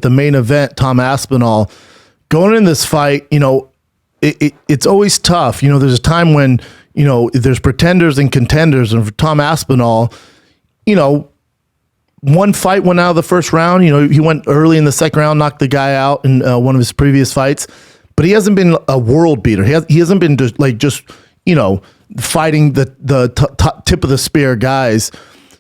The main event, Tom Aspinall, going in this fight, it's always tough. There's a time when, there's pretenders and contenders. And for Tom Aspinall, one fight went out of the first round. He went early in the second round, knocked the guy out in one of his previous fights. But he hasn't been a world beater. He hasn't been just fighting the tip of the spear guys.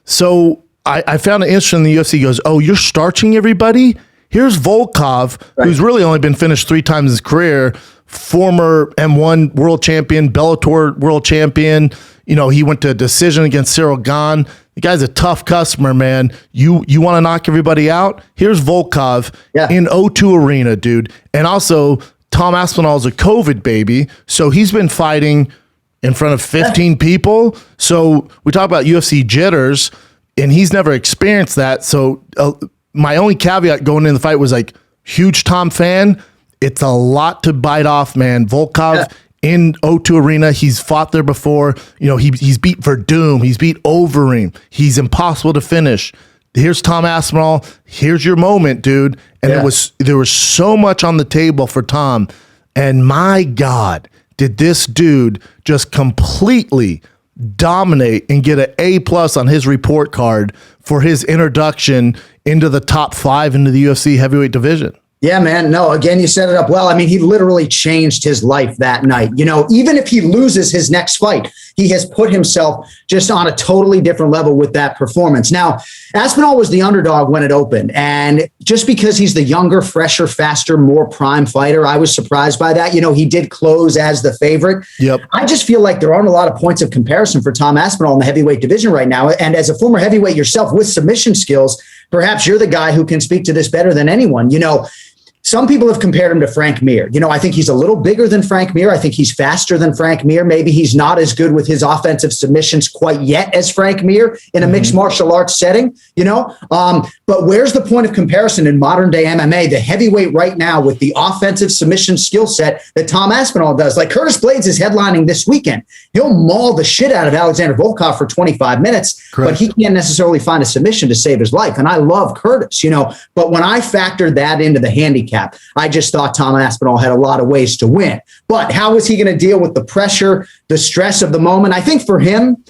So I found it interesting. The UFC goes, "Oh, you're starching everybody? Here's Volkov, who's really only been finished 3 times in his career, former M1 world champion, Bellator world champion. He went to a decision against Cyril Gane. The guy's a tough customer, man. You want to knock everybody out? Here's Volkov in O2 Arena, dude. And also, Tom Aspinall is a COVID baby, so he's been fighting in front of 15 people. So we talk about UFC jitters, and he's never experienced that. So my only caveat going into the fight was huge Tom fan. It's a lot to bite off, man. Volkov in O2 Arena, he's fought there before. He's beat Verdum. He's beat Overeem. He's impossible to finish. Here's Tom Aspinall. Here's your moment, dude. And there was so much on the table for Tom. And my God, did this dude just completely dominate and get an A+ on his report card for his introduction into the top 5 into the UFC heavyweight division. Yeah, man. No, again, you set it up well. I mean, he literally changed his life that night. Even if he loses his next fight, he has put himself just on a totally different level with that performance. Now, Aspinall was the underdog when it opened. And just because he's the younger, fresher, faster, more prime fighter, I was surprised by that. He did close as the favorite. Yep. I just feel like there aren't a lot of points of comparison for Tom Aspinall in the heavyweight division right now. And as a former heavyweight yourself with submission skills, perhaps you're the guy who can speak to this better than anyone. Some people have compared him to Frank Mir. I think he's a little bigger than Frank Mir. I think he's faster than Frank Mir. Maybe he's not as good with his offensive submissions quite yet as Frank Mir in a mixed martial arts setting, But where's the point of comparison in modern day MMA, the heavyweight right now with the offensive submission skill set that Tom Aspinall does? Like Curtis Blades is headlining this weekend. He'll maul the shit out of Alexander Volkov for 25 minutes, Correct. But he can't necessarily find a submission to save his life. And I love Curtis, but when I factored that into the handicap, I just thought Tom Aspinall had a lot of ways to win. But how was he going to deal with the pressure, the stress of the moment? I think for him,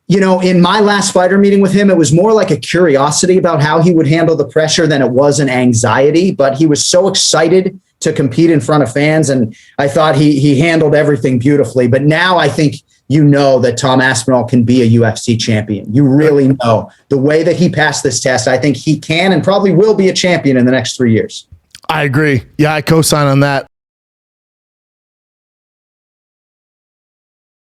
in my last fighter meeting with him, it was more like a curiosity about how he would handle the pressure than it was an anxiety. But he was so excited to compete in front of fans, and I thought he handled everything beautifully. But now I think that Tom Aspinall can be a UFC champion. You really know the way that he passed this test. I think he can and probably will be a champion in the next 3 years. I agree. Yeah, I co-sign on that.